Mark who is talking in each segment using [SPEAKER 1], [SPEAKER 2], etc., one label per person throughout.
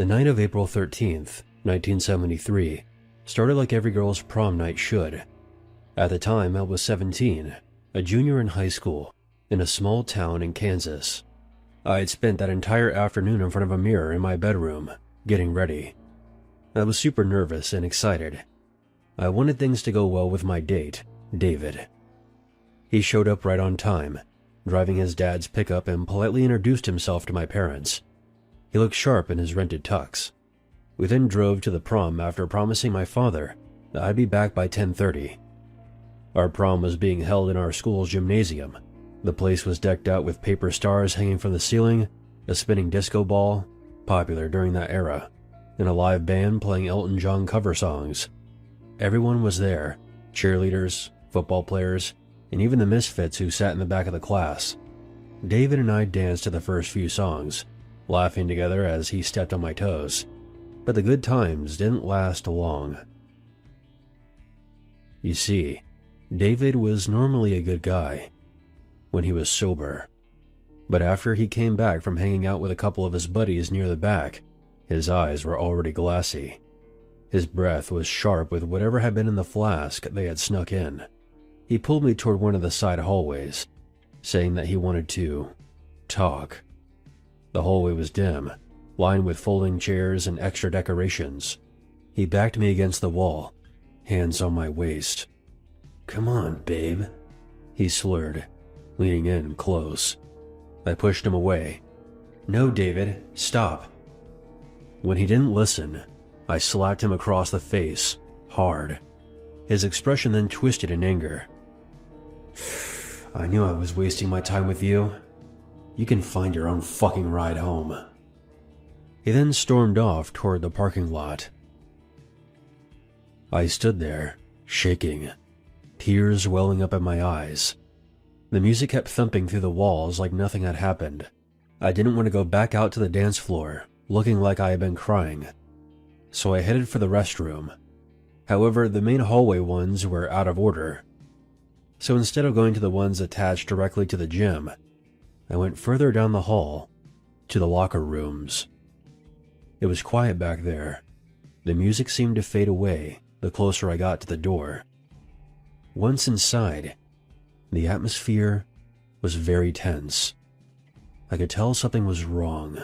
[SPEAKER 1] The night of April 13th, 1973, started like every girl's prom night should. At the time, I was 17, a junior in high school, in a small town in Kansas. I had spent that entire afternoon in front of a mirror in my bedroom, getting ready. I was super nervous and excited. I wanted things to go well with my date, David. He showed up right on time, driving his dad's pickup, and politely introduced himself to my parents. He looked sharp in his rented tux. We then drove to the prom after promising my father that I'd be back by 10:30. Our prom was being held in our school's gymnasium. The place was decked out with paper stars hanging from the ceiling, a spinning disco ball, popular during that era, and a live band playing Elton John cover songs. Everyone was there, cheerleaders, football players, and even the misfits who sat in the back of the class. David and I danced to the first few songs, laughing together as he stepped on my toes. But the good times didn't last long. You see, David was normally a good guy when he was sober. But after he came back from hanging out with a couple of his buddies near the back, his eyes were already glassy. His breath was sharp with whatever had been in the flask they had snuck in. He pulled me toward one of the side hallways, saying that he wanted to talk. The hallway was dim, lined with folding chairs and extra decorations. He backed me against the wall, hands on my waist. "Come on, babe," he slurred, leaning in close. I pushed him away. "No, David, stop." When he didn't listen, I slapped him across the face, hard. His expression then twisted in anger. "I knew I was wasting my time with you. You can find your own fucking ride home." He then stormed off toward the parking lot. I stood there, shaking, tears welling up in my eyes. The music kept thumping through the walls like nothing had happened. I didn't want to go back out to the dance floor, looking like I had been crying. So I headed for the restroom. However, the main hallway ones were out of order. So instead of going to the ones attached directly to the gym, I went further down the hall, to the locker rooms. It was quiet back there. The music seemed to fade away the closer I got to the door. Once inside, the atmosphere was very tense. I could tell something was wrong.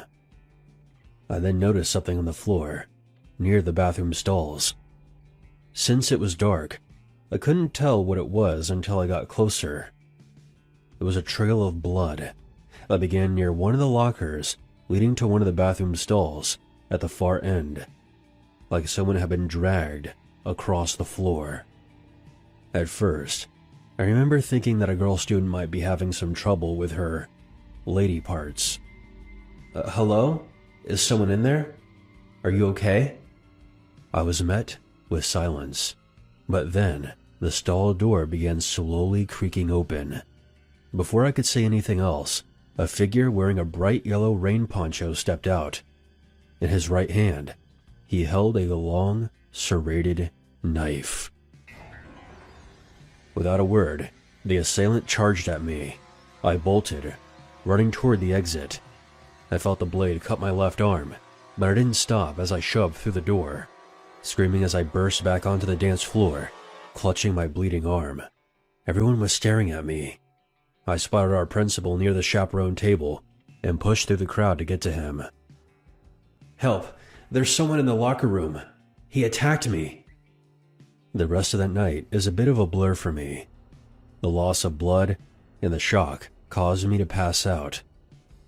[SPEAKER 1] I then noticed something on the floor, near the bathroom stalls. Since it was dark, I couldn't tell what it was until I got closer. It was a trail of blood that began near one of the lockers leading to one of the bathroom stalls at the far end, like someone had been dragged across the floor. At first, I remember thinking that a girl student might be having some trouble with her lady parts. Hello? Is someone in there? Are you okay?" I was met with silence, but then the stall door began slowly creaking open. Before I could say anything else, a figure wearing a bright yellow rain poncho stepped out. In his right hand, he held a long, serrated knife. Without a word, the assailant charged at me. I bolted, running toward the exit. I felt the blade cut my left arm, but I didn't stop as I shoved through the door, screaming as I burst back onto the dance floor, clutching my bleeding arm. Everyone was staring at me. I spotted our principal near the chaperone table and pushed through the crowd to get to him. "Help! There's someone in the locker room. He attacked me." The rest of that night is a bit of a blur for me. The loss of blood and the shock caused me to pass out.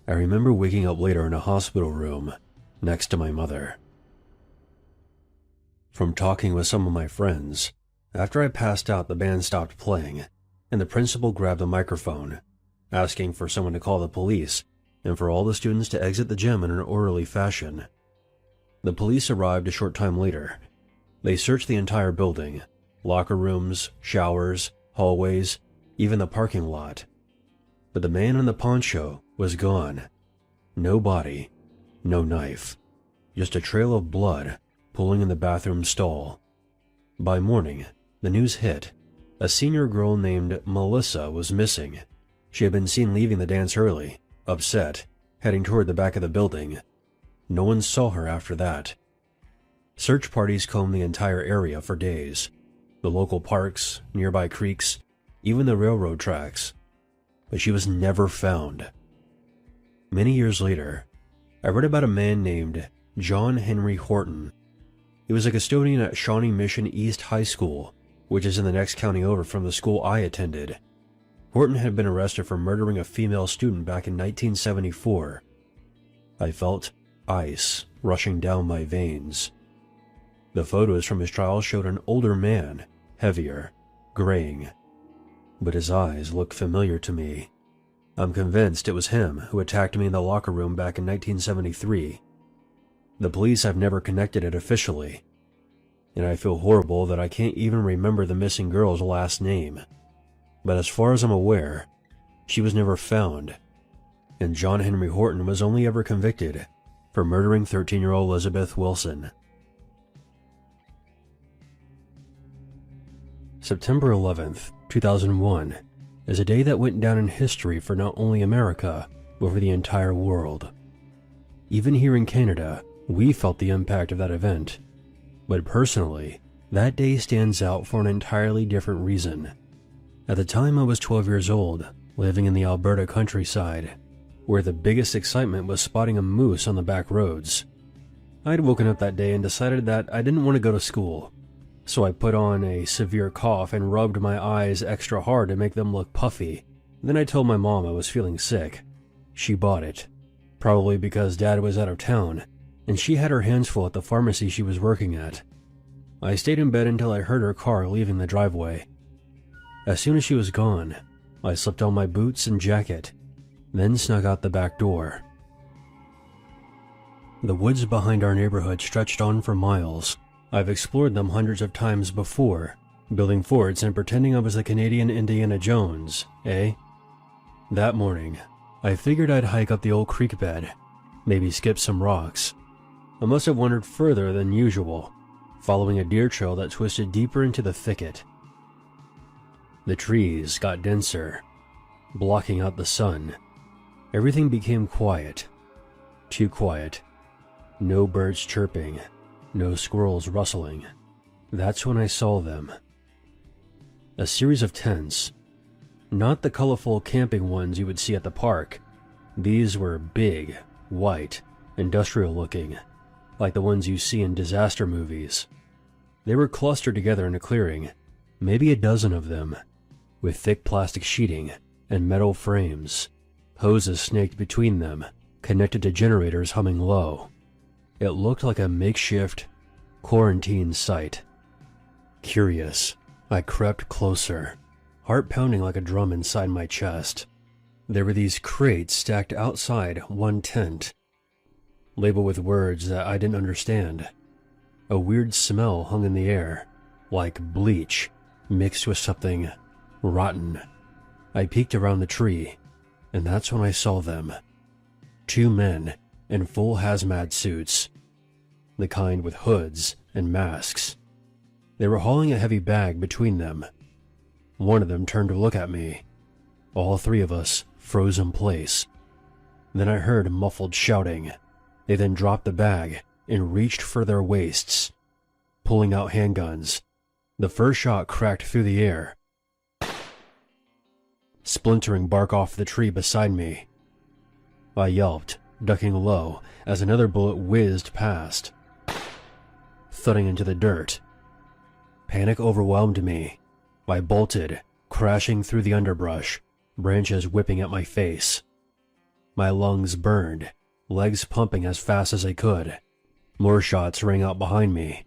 [SPEAKER 1] I remember waking up later in a hospital room next to my mother. From talking with some of my friends, after I passed out, the band stopped playing, and the principal grabbed the microphone, asking for someone to call the police and for all the students to exit the gym in an orderly fashion. The police arrived a short time later. They searched the entire building, locker rooms, showers, hallways, even the parking lot. But the man in the poncho was gone. No body, no knife, just a trail of blood pooling in the bathroom stall. By morning, the news hit. A senior girl named Melissa was missing. She had been seen leaving the dance early, upset, heading toward the back of the building. No one saw her after that. Search parties combed the entire area for days. The local parks, nearby creeks, even the railroad tracks. But she was never found. Many years later, I read about a man named John Henry Horton. He was a custodian at Shawnee Mission East High School, which is in the next county over from the school I attended. Horton had been arrested for murdering a female student back in 1974. I felt ice rushing down my veins. The photos from his trial showed an older man, heavier, graying. But his eyes looked familiar to me. I'm convinced it was him who attacked me in the locker room back in 1973. The police have never connected it officially, and I feel horrible that I can't even remember the missing girl's last name. But as far as I'm aware, she was never found, and John Henry Horton was only ever convicted for murdering 13-year-old Elizabeth Wilson. September 11th, 2001 is a day that went down in history for not only America, but for the entire world. Even here in Canada, we felt the impact of that event. But personally, that day stands out for an entirely different reason. At the time I was 12 years old, living in the Alberta countryside, where the biggest excitement was spotting a moose on the back roads. I'd woken up that day and decided that I didn't want to go to school, so I put on a severe cough and rubbed my eyes extra hard to make them look puffy. Then I told my mom I was feeling sick. She bought it, probably because Dad was out of town, and she had her hands full at the pharmacy she was working at. I stayed in bed until I heard her car leaving the driveway. As soon as she was gone, I slipped on my boots and jacket, then snuck out the back door. The woods behind our neighborhood stretched on for miles. I've explored them hundreds of times before, building forts and pretending I was the Canadian Indiana Jones, eh? That morning, I figured I'd hike up the old creek bed, maybe skip some rocks. I must have wandered further than usual, following a deer trail that twisted deeper into the thicket. The trees got denser, blocking out the sun. Everything became quiet. Too quiet. No birds chirping, no squirrels rustling. That's when I saw them. A series of tents. Not the colorful camping ones you would see at the park. These were big, white, industrial-looking, like the ones you see in disaster movies. They were clustered together in a clearing, maybe a dozen of them, with thick plastic sheeting and metal frames, hoses snaked between them, connected to generators humming low. It looked like a makeshift quarantine site. Curious, I crept closer, heart pounding like a drum inside my chest. There were these crates stacked outside one tent, labeled with words that I didn't understand. A weird smell hung in the air, like bleach mixed with something rotten. I peeked around the tree, and that's when I saw them. Two men in full hazmat suits, the kind with hoods and masks. They were hauling a heavy bag between them. One of them turned to look at me. All three of us froze in place. Then I heard muffled shouting. They then dropped the bag and reached for their waists, pulling out handguns. The first shot cracked through the air, splintering bark off the tree beside me. I yelped, ducking low as another bullet whizzed past, thudding into the dirt. Panic overwhelmed me. I bolted, crashing through the underbrush, branches whipping at my face. My lungs burned, legs pumping as fast as I could. More shots rang out behind me.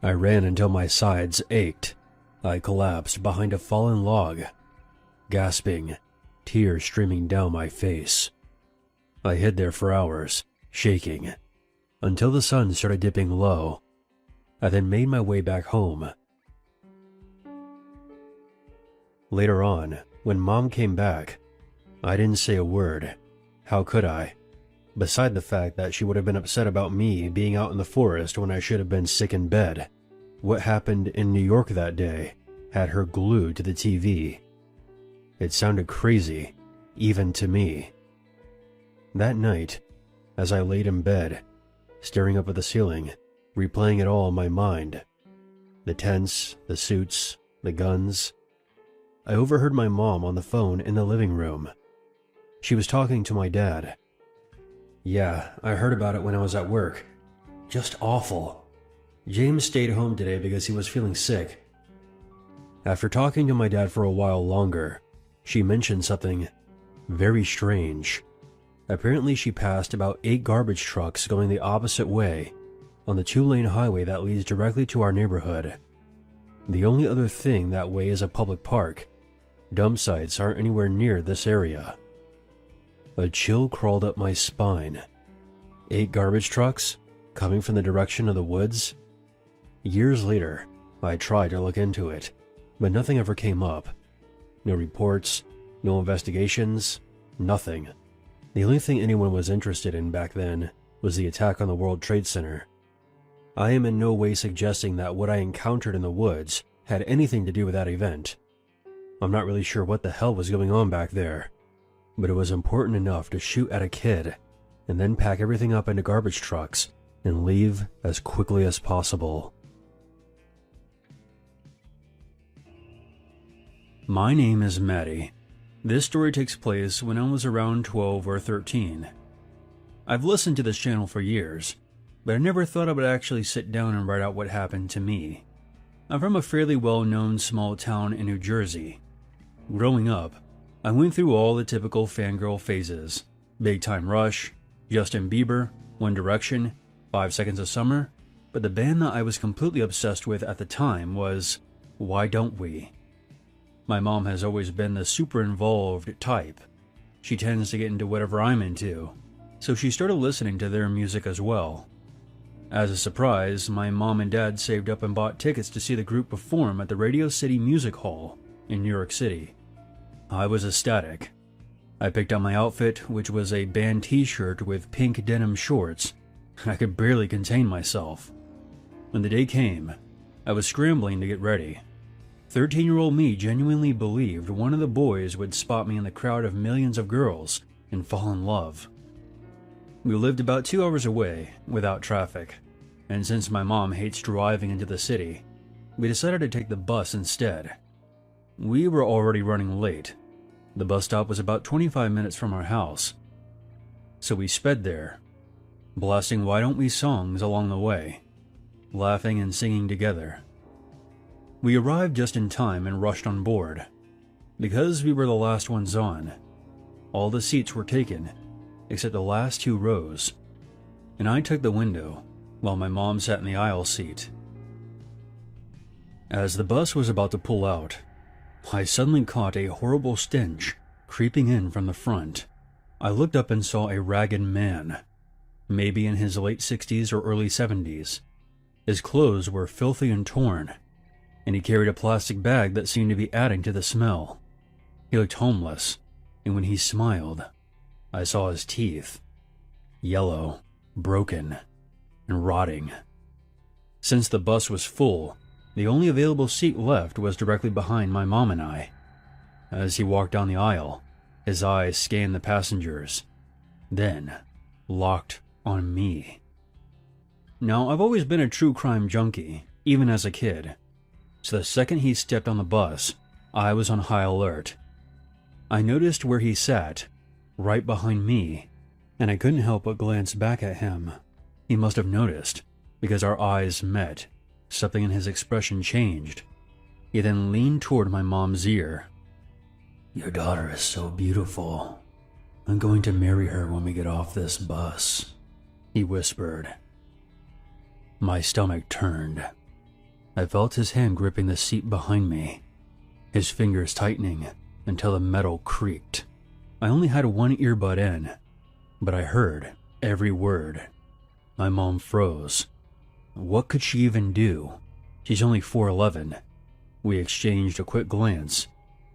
[SPEAKER 1] I ran until my sides ached. I collapsed behind a fallen log, gasping, tears streaming down my face. I hid there for hours, shaking, until the sun started dipping low. I then made my way back home. Later on, when Mom came back, I didn't say a word. How could I? Beside the fact that she would have been upset about me being out in the forest when I should have been sick in bed. What happened in New York that day had her glued to the TV. It sounded crazy, even to me. That night, as I laid in bed, staring up at the ceiling, replaying it all in my mind. The tents, the suits, the guns. I overheard my mom on the phone in the living room. She was talking to my dad. "Yeah, I heard about it when I was at work. Just awful. James stayed home today because he was feeling sick." After talking to my dad for a while longer, she mentioned something very strange. Apparently she passed about 8 garbage trucks going the opposite way on the 2-lane highway that leads directly to our neighborhood. The only other thing that way is a public park. Dump sites aren't anywhere near this area. A chill crawled up my spine. 8 garbage trucks coming from the direction of the woods? Years later, I tried to look into it, but nothing ever came up. No reports, no investigations, nothing. The only thing anyone was interested in back then was the attack on the World Trade Center. I am in no way suggesting that what I encountered in the woods had anything to do with that event. I'm not really sure what the hell was going on back there, but it was important enough to shoot at a kid and then pack everything up into garbage trucks and leave as quickly as possible. My name is Maddie. This story takes place when I was around 12 or 13. I've listened to this channel for years, but I never thought I would actually sit down and write out what happened to me. I'm from a fairly well-known small town in New Jersey. Growing up, I went through all the typical fangirl phases: Big Time Rush, Justin Bieber, One Direction, 5 Seconds of Summer, but the band that I was completely obsessed with at the time was Why Don't We? My mom has always been the super involved type. She tends to get into whatever I'm into, so she started listening to their music as well. As a surprise, my mom and dad saved up and bought tickets to see the group perform at the Radio City Music Hall in New York City. I was ecstatic. I picked out my outfit, which was a band t-shirt with pink denim shorts. I could barely contain myself. When the day came, I was scrambling to get ready. 13-year-old me genuinely believed one of the boys would spot me in the crowd of millions of girls and fall in love. We lived about 2 hours away, without traffic, and since my mom hates driving into the city, we decided to take the bus instead. We were already running late. The bus stop was about 25 minutes from our house, so we sped there, blasting Why Don't We songs along the way, laughing and singing together. We arrived just in time and rushed on board. Because we were the last ones on, all the seats were taken except the last 2 rows, and I took the window while my mom sat in the aisle seat. As the bus was about to pull out, I suddenly caught a horrible stench creeping in from the front. I looked up and saw a ragged man, maybe in his late 60s or early 70s. His clothes were filthy and torn, and he carried a plastic bag that seemed to be adding to the smell. He looked homeless, and when he smiled, I saw his teeth, yellow, broken, and rotting. Since the bus was full, the only available seat left was directly behind my mom and I. As he walked down the aisle, his eyes scanned the passengers, then locked on me. Now, I've always been a true crime junkie, even as a kid, so the second he stepped on the bus, I was on high alert. I noticed where he sat, right behind me, and I couldn't help but glance back at him. He must have noticed, because our eyes met. Something in his expression changed. He then leaned toward my mom's ear. "Your daughter is so beautiful. I'm going to marry her when we get off this bus," he whispered. My stomach turned. I felt his hand gripping the seat behind me, his fingers tightening until the metal creaked. I only had one earbud in, but I heard every word. My mom froze. What could she even do? She's only 4'11". We exchanged a quick glance,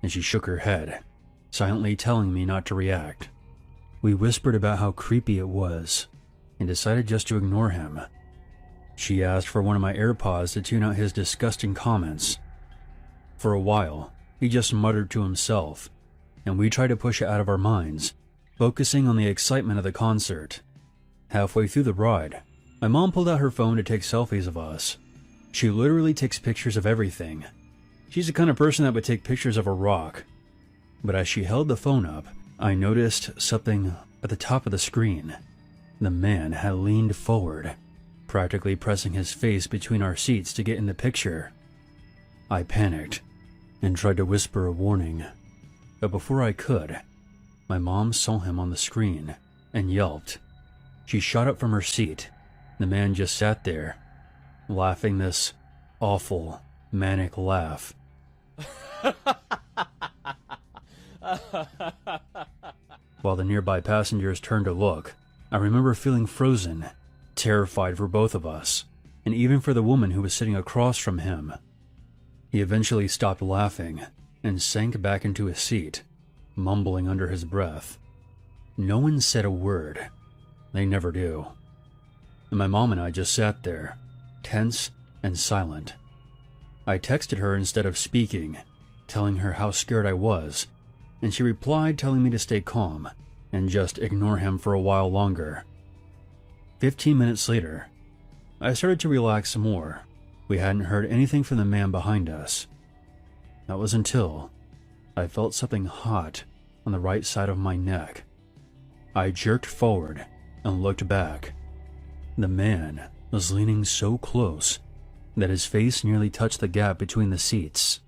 [SPEAKER 1] and she shook her head, silently telling me not to react. We whispered about how creepy it was, and decided just to ignore him. She asked for one of my AirPods to tune out his disgusting comments. For a while, he just muttered to himself, and we tried to push it out of our minds, focusing on the excitement of the concert. Halfway through the ride, my mom pulled out her phone to take selfies of us. She literally takes pictures of everything. She's the kind of person that would take pictures of a rock. But as she held the phone up, I noticed something at the top of the screen. The man had leaned forward, practically pressing his face between our seats to get in the picture. I panicked and tried to whisper a warning, but before I could, my mom saw him on the screen and yelped. She shot up from her seat. The man just sat there, laughing this awful, manic laugh. While the nearby passengers turned to look, I remember feeling frozen, terrified for both of us, and even for the woman who was sitting across from him. He eventually stopped laughing and sank back into his seat, mumbling under his breath. No one said a word. They never do. And my mom and I just sat there, tense and silent. I texted her instead of speaking, telling her how scared I was, and she replied telling me to stay calm and just ignore him for a while longer. 15 minutes later, I started to relax some more. We hadn't heard anything from the man behind us. That was until I felt something hot on the right side of my neck. I jerked forward and looked back. The man was leaning so close that his face nearly touched the gap between the seats.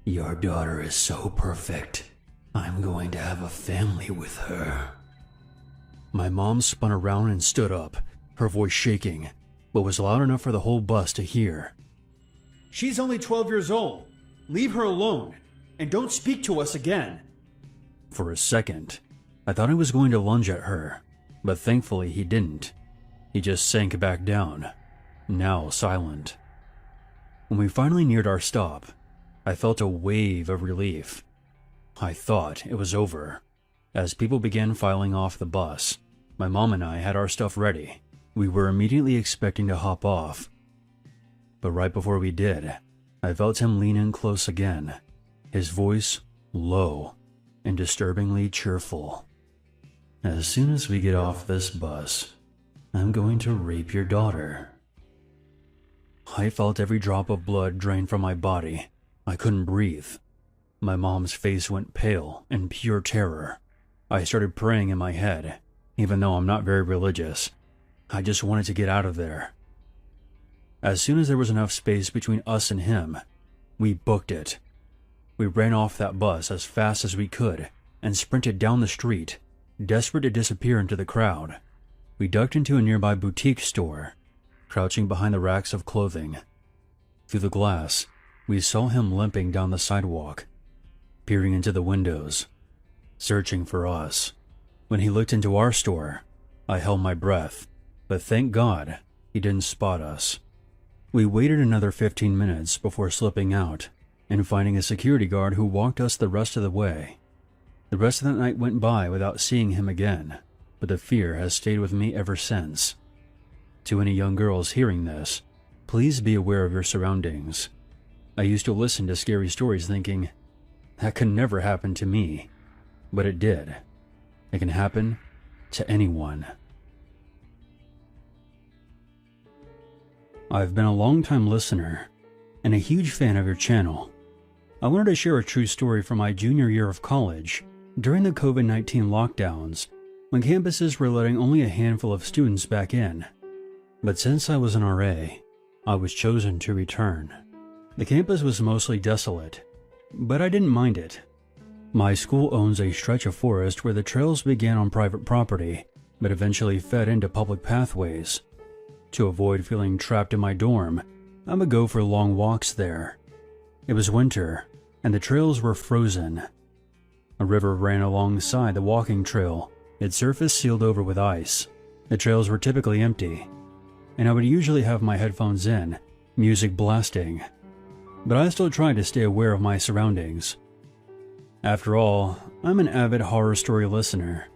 [SPEAKER 1] "Your daughter is so perfect. I'm going to have a family with her." My mom spun around and stood up, her voice shaking, but was loud enough for the whole bus to hear. "She's only 12 years old. Leave her alone, and don't speak to us again." For a second, I thought I was going to lunge at her, but thankfully he didn't. He just sank back down, now silent. When we finally neared our stop, I felt a wave of relief. I thought it was over. As people began filing off the bus, my mom and I had our stuff ready. We were immediately expecting to hop off. But right before we did, I felt him lean in close again, his voice low and disturbingly cheerful. "As soon as we get off this bus, I'm going to rape your daughter." I felt every drop of blood drain from my body. I couldn't breathe. My mom's face went pale in pure terror. I started praying in my head, even though I'm not very religious. I just wanted to get out of there. As soon as there was enough space between us and him, we booked it. We ran off that bus as fast as we could and sprinted down the street, desperate to disappear into the crowd. We ducked into a nearby boutique store, crouching behind the racks of clothing. Through the glass, we saw him limping down the sidewalk, peering into the windows, searching for us. When he looked into our store, I held my breath, but thank God he didn't spot us. We waited another 15 minutes before slipping out and finding a security guard who walked us the rest of the way. The rest of that night went by without seeing him again, but the fear has stayed with me ever since. To any young girls hearing this, please be aware of your surroundings. I used to listen to scary stories thinking, that could never happen to me, but it did. It can happen to anyone. I've been a long-time listener and a huge fan of your channel. I wanted to share a true story from my junior year of college during the COVID-19 lockdowns when campuses were letting only a handful of students back in. But since I was an RA, I was chosen to return. The campus was mostly desolate, but I didn't mind it. My school owns a stretch of forest where the trails began on private property, but eventually fed into public pathways. To avoid feeling trapped in my dorm, I would go for long walks there. It was winter, and the trails were frozen. A river ran alongside the walking trail, its surface sealed over with ice. The trails were typically empty, and I would usually have my headphones in, music blasting. But I still tried to stay aware of my surroundings. After all, I'm an avid horror story listener.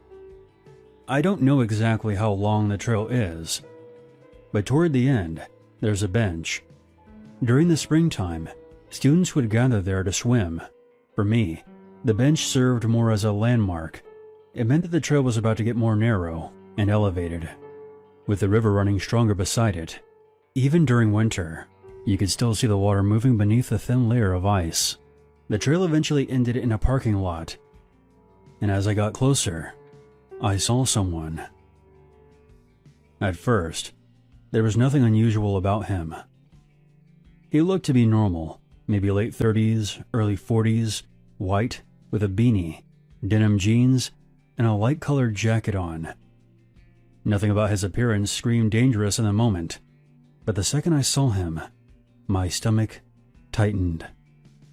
[SPEAKER 1] I don't know exactly how long the trail is, but toward the end, there's a bench. During the springtime, students would gather there to swim. For me, the bench served more as a landmark. It meant that the trail was about to get more narrow and elevated. with the river running stronger beside it. Even during winter, you could still see the water moving beneath a thin layer of ice. The trail eventually ended in a parking lot, and as I got closer, I saw someone. At first, there was nothing unusual about him. He looked to be normal, maybe late 30s, early 40s, white, with a beanie, denim jeans, and a light-colored jacket on. Nothing about his appearance screamed dangerous in the moment, but the second I saw him, my stomach tightened.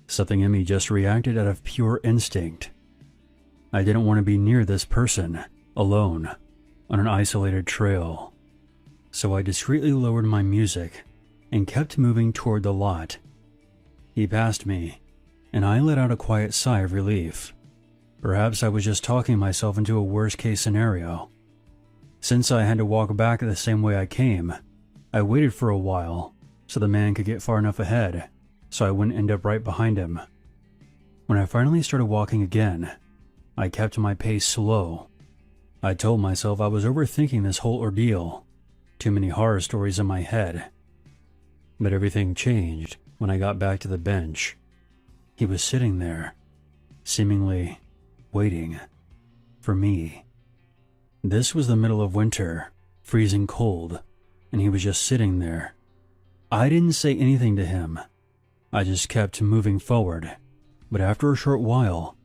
[SPEAKER 1] Something in me just reacted out of pure instinct. I didn't want to be near this person, alone, on an isolated trail. So I discreetly lowered my music and kept moving toward the lot. He passed me, and I let out a quiet sigh of relief. Perhaps I was just talking myself into a worst-case scenario. Since I had to walk back the same way I came, I waited for a while so the man could get far enough ahead so I wouldn't end up right behind him. When I finally started walking again, I kept my pace slow. I told myself I was overthinking this whole ordeal. Too many horror stories in my head. But everything changed when I got back to the bench. He was sitting there, seemingly waiting for me. This was the middle of winter, freezing cold, and he was just sitting there. I didn't say anything to him. I just kept moving forward, but after a short while,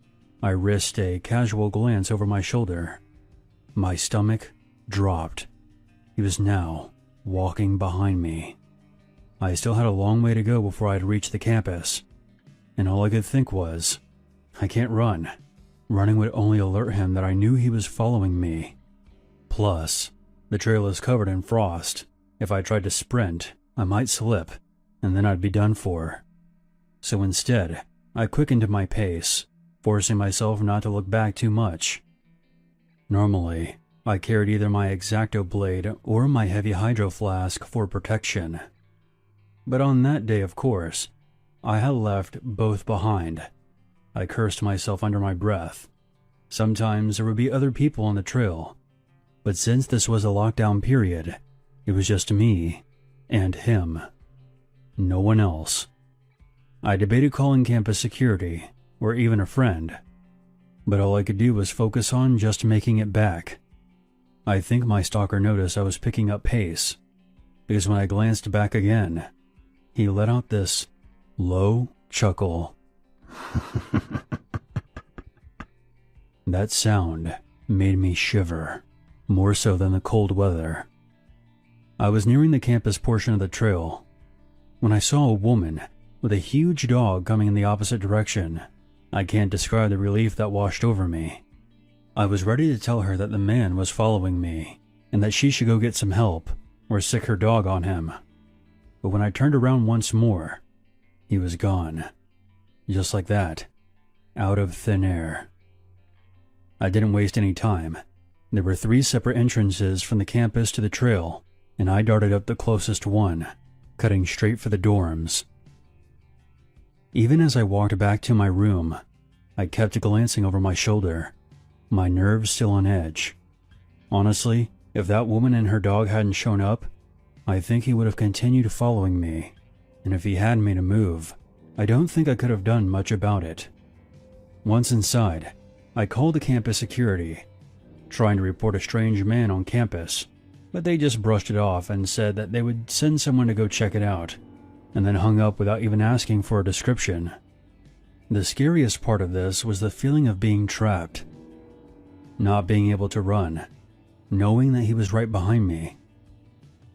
[SPEAKER 1] I risked a casual glance over my shoulder. My stomach dropped. He was now walking behind me. I still had a long way to go before I'd reach the campus, and all I could think was, I can't run. Running would only alert him that I knew he was following me. Plus, the trail is covered in frost. If I tried to sprint, I might slip, and then I'd be done for. So instead, I quickened my pace, forcing myself not to look back too much. Normally, I carried either my X-Acto blade or my heavy hydro flask for protection. But on that day, of course, I had left both behind. I cursed myself under my breath. Sometimes there would be other people on the trail, but since this was a lockdown period, it was just me and him. No one else. I debated calling campus security, or even a friend, but all I could do was focus on just making it back. I think my stalker noticed I was picking up pace, because when I glanced back again, he let out this low chuckle. That sound made me shiver, more so than the cold weather. I was nearing the campus portion of the trail when I saw a woman with a huge dog coming in the opposite direction. I can't describe the relief that washed over me. I was ready to tell her that the man was following me and that she should go get some help or sick her dog on him. But when I turned around once more, he was gone. Just like that, out of thin air. I didn't waste any time. There were 3 separate entrances from the campus to the trail, and I darted up the closest one, cutting straight for the dorms. Even as I walked back to my room, I kept glancing over my shoulder, my nerves still on edge. Honestly, if that woman and her dog hadn't shown up, I think he would have continued following me, and if he hadn't made a move, I don't think I could have done much about it. Once inside, I called the campus security, trying to report a strange man on campus, but they just brushed it off and said that they would send someone to go check it out, and then hung up without even asking for a description. The scariest part of this was the feeling of being trapped. Not being able to run, knowing that he was right behind me.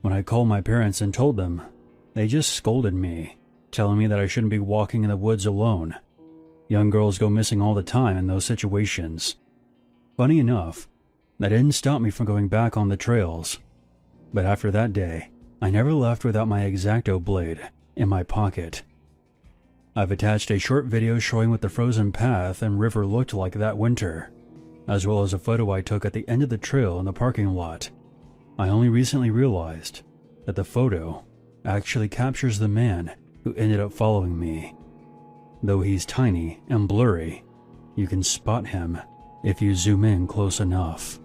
[SPEAKER 1] When I called my parents and told them, they just scolded me, telling me that I shouldn't be walking in the woods alone. Young girls go missing all the time in those situations. Funny enough, that didn't stop me from going back on the trails. But after that day, I never left without my X-Acto blade in my pocket. I've attached a short video showing what the frozen path and river looked like that winter, as well as a photo I took at the end of the trail in the parking lot. I only recently realized that the photo actually captures the man who ended up following me. Though he's tiny and blurry, you can spot him if you zoom in close enough.